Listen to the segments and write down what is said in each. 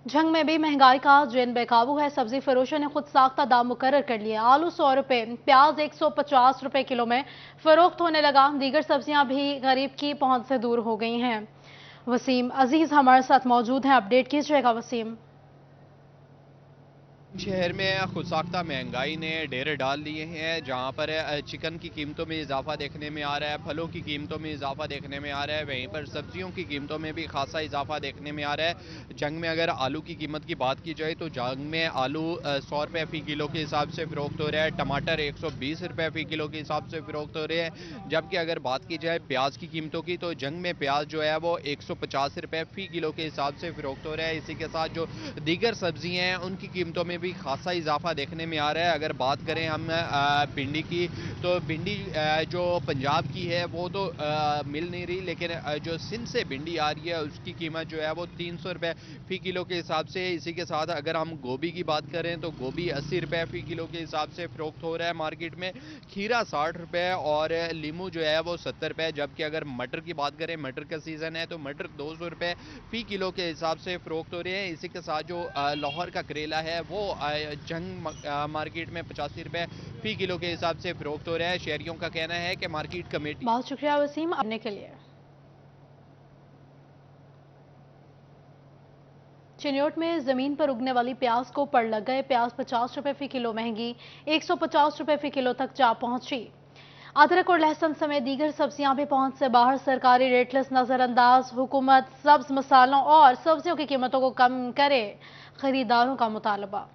झंग में भी महंगाई का जिन बेकाबू है। सब्जी फरोशों ने खुद साख्ता दाम मुकर्रर कर लिए। आलू 100 रुपए, प्याज 150 रुपए किलो में फरोख्त होने लगा। दीगर सब्जियां भी गरीब की पहुंच से दूर हो गई हैं। वसीम अजीज हमारे साथ मौजूद हैं, अपडेट कीजिएगा वसीम। शहर में खुदसाख्ता महंगाई ने डेरे डाल लिए हैं, जहां पर चिकन की कीमतों में इजाफा देखने में आ रहा है, फलों की कीमतों में इजाफा देखने में आ रहा है, वहीं पर सब्जियों की कीमतों में भी खासा इजाफा देखने में आ रहा है। जंग में अगर आलू की कीमत की बात की जाए तो जंग में आलू 100 रुपये फी किलो के हिसाब से फ़रोख्त हो रहा है, टमाटर 120 रुपये फी किलो के हिसाब से फ़रोख्त हो रहे हैं। जबकि अगर बात की जाए प्याज की कीमतों की तो जंग में प्याज जो है वो 150 रुपये फी किलो के हिसाब से फ़रोख्त हो रहा है। इसी के साथ जो दीगर सब्जियां हैं उनकी कीमतों में भी खासा इजाफा देखने में आ रहा है। अगर बात करें हम भिंडी की, तो भिंडी जो पंजाब की है वो तो मिल नहीं रही, लेकिन जो सिंध से भिंडी आ रही है उसकी कीमत जो है वो 300 रुपये फी किलो के हिसाब से। इसी के साथ अगर हम गोभी की बात करें तो गोभी 80 रुपये फी किलो के हिसाब से फ़रोख्त हो रहा है मार्केट में। खीरा 60 रुपये और लीमू जो है वो 70 रुपये। जबकि अगर मटर की बात करें, मटर का सीज़न है तो मटर 200 रुपये फी किलो के हिसाब से फ़रोख्त हो रहे हैं। इसी के साथ जो लाहौर का करेला है वो जंग मार्केट में 85 रुपये फी किलो के हिसाब से फ़रोख्त हो रहा है। शहरियों का कहना है कि मार्केट कमेटी बहुत शुक्रिया वसीम आने के लिए। चिन्योट में जमीन पर उगने वाली प्याज को पड़ लग गए। प्याज 50 रुपए फी किलो महंगी 150 रुपए फी किलो तक जा पहुंची। अदरक और लहसुन समेत दीगर सब्जियां भी पहुंच से बाहर। सरकारी रेट लिस्ट नजरअंदाज। हुकूमत सब्ज मसालों और सब्जियों की कीमतों को कम करे, खरीदारों का मुतालबा।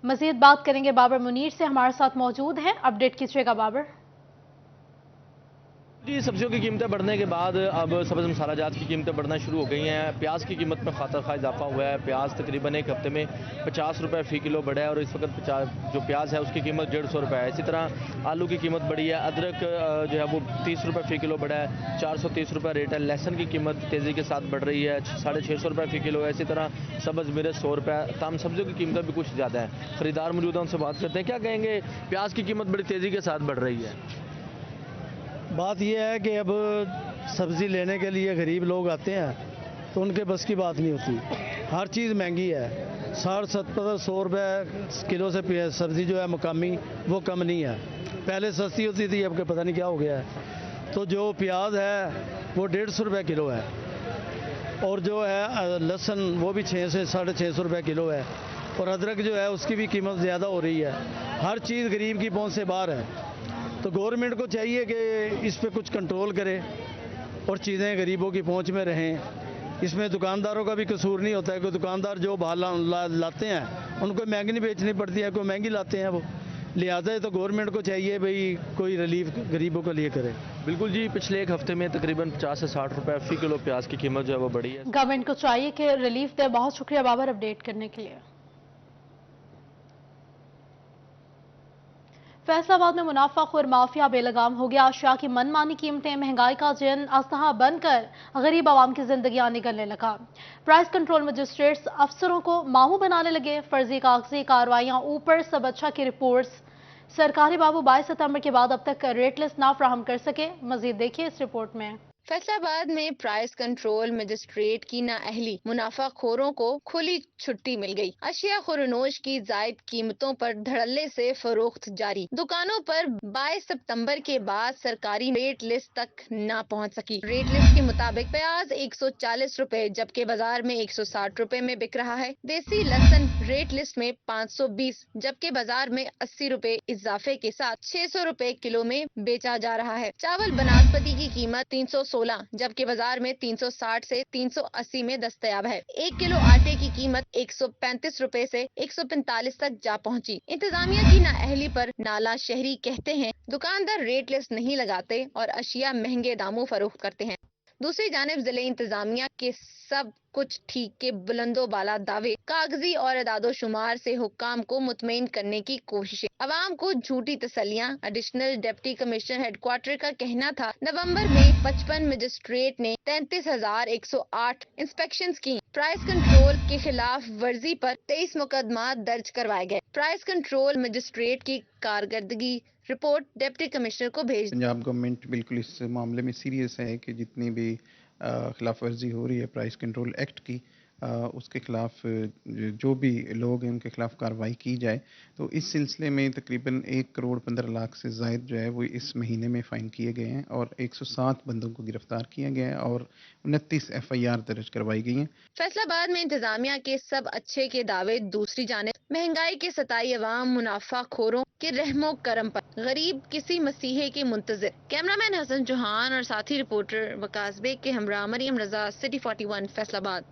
मजीद बात करेंगे बाबर मुनीर से, हमारे साथ मौजूद हैं, अपडेट कीजिएगा बाबर। जी, सब्जियों की कीमतें बढ़ने के बाद अब सब्ज़ मसाला जात की कीमतें बढ़ना शुरू हो गई हैं। प्याज की कीमत में खासा इजाफा हुआ है। प्याज तकरीबन एक हफ्ते में 50 रुपये फ़ी किलो बढ़ा है और इस वक्त जो प्याज है उसकी कीमत 150 रुपये है। इसी तरह आलू की कीमत बढ़ी है। अदरक जो है वो 30 रुपये फ़ी किलो बढ़ा है, 430 रुपये रेट है। लहसन की कीमत तेज़ी के साथ बढ़ रही है, 650 रुपये फ़ी किलो है। इसी तरह सब्ज़ मिर्च 100 रुपये। तमाम सब्जियों की कीमतें भी कुछ ज़्यादा है। खरीदार मौजूद हैं, उनसे बात करते हैं। क्या कहेंगे, प्याज की कीमत बड़ी तेज़ी के साथ बढ़ रही है? बात यह है कि अब सब्ज़ी लेने के लिए गरीब लोग आते हैं तो उनके बस की बात नहीं होती। हर चीज़ महंगी है। 60-70-100 रुपये किलो से सब्ज़ी जो है मकामी वो कम नहीं है। पहले सस्ती होती थी, अब के पता नहीं क्या हो गया है। तो जो प्याज है वो 150 रुपये किलो है और जो है लहसुन वो भी 600 से 650 रुपये किलो है और अदरक जो है उसकी भी कीमत ज़्यादा हो रही है। हर चीज़ गरीब की पहुंच से बाहर है। तो गवर्नमेंट को चाहिए कि इस पे कुछ कंट्रोल करे और चीज़ें गरीबों की पहुंच में रहें। इसमें दुकानदारों का भी कसूर नहीं होता है कि दुकानदार जो लाते हैं उनको महंगी नहीं बेचनी पड़ती है, कोई महंगी लाते हैं वो। लिहाजा तो गवर्नमेंट को चाहिए भाई कोई रिलीफ गरीबों के लिए करे। बिल्कुल जी, पिछले एक हफ्ते में तकरीबन 50 से 60 रुपए फी किलो प्याज की कीमत जो है वो बढ़ी है। गवर्नमेंट को चाहिए कि रिलीफ दे। बहुत शुक्रिया बाबर अपडेट करने के लिए। फैसलाबाद में मुनाफाखोर माफिया बेलगाम हो गया। अशिया की मनमानी कीमतें, महंगाई का जिन अस्तहा बनकर गरीब आवाम की जिंदगियां निगलने लगा। प्राइस कंट्रोल मजिस्ट्रेट्स अफसरों को मामू बनाने लगे। फर्जी कागजी कार्रवाइयां, ऊपर सब अच्छा की रिपोर्ट्स। सरकारी बाबू 22 सितंबर के बाद अब तक रेट लिस्ट ना फ्राहम कर सके। मजीद देखिए इस रिपोर्ट में। फैसलाबाद में प्राइस कंट्रोल मजिस्ट्रेट की नाअहली, मुनाफाखोरों को खुली छुट्टी मिल गई। अशिया खुरनोश की जायद कीमतों पर धड़ल्ले से फरोख्त जारी। दुकानों पर 22 सितंबर के बाद सरकारी रेट लिस्ट तक न पहुंच सकी। रेट लिस्ट के मुताबिक प्याज 140 रुपए जबकि बाजार में 160 रुपए में बिक रहा है। देसी लहसुन रेट लिस्ट में 520 जबकि बाजार में 80 रुपए इजाफे के साथ 600 रुपए किलो में बेचा जा रहा है। चावल बनास्पति की कीमत 316 जबकि बाजार में 360 से 380 में दस्तयाब है। 1 किलो आटे की कीमत 135 रुपए से 145 तक जा पहुंची। इंतजामिया की नाअहली पर नाला शहरी कहते हैं दुकानदार रेट लिस्ट नहीं लगाते और अशिया महंगे दामों फरोख्त करते हैं। दूसरी जानिब जिले इंतजामिया के सब कुछ ठीक के बुलंदो बाला दावे, कागजी और अदादोशुमार से हुक्काम को मुतमईन करने की कोशिशें, अवाम को झूठी तसलियां। एडिशनल डिप्टी कमिश्नर हेडक्वार्टर का कहना था नवंबर में 55 मजिस्ट्रेट ने 33,108 इंस्पेक्शंस की। प्राइस कंट्रोल के खिलाफ वर्जी पर 23 मुकदमा दर्ज करवाए गए। प्राइस कंट्रोल मजिस्ट्रेट की कारकर्दगी रिपोर्ट डिप्टी कमिश्नर को भेज। पंजाब गवर्नमेंट बिल्कुल इस मामले में सीरियस है कि जितनी भी खिलाफ वर्जी हो रही है प्राइस कंट्रोल एक्ट की, उसके खिलाफ जो भी लोग हैं उनके खिलाफ कार्रवाई की जाए। तो इस सिलसिले में तकरीबन 1,15,00,000 से ज़ायद जो है वो इस महीने में फ़ाइन किए गए हैं और 107 बंदों को गिरफ्तार किया गया है और 29 FIR दर्ज करवाई गई हैं। फैसलाबाद में इंतजामिया के सब अच्छे के दावे, दूसरी जानिब महंगाई के सताई अवाम, मुनाफाखोरों के रहमो करम पर गरीब किसी मसीहे के मुंतजिर। कैमरामैन हसन चौहान और साथी रिपोर्टर वकास बेग के हमरा मरियम रजा, सिटी 41 फैसलाबाद।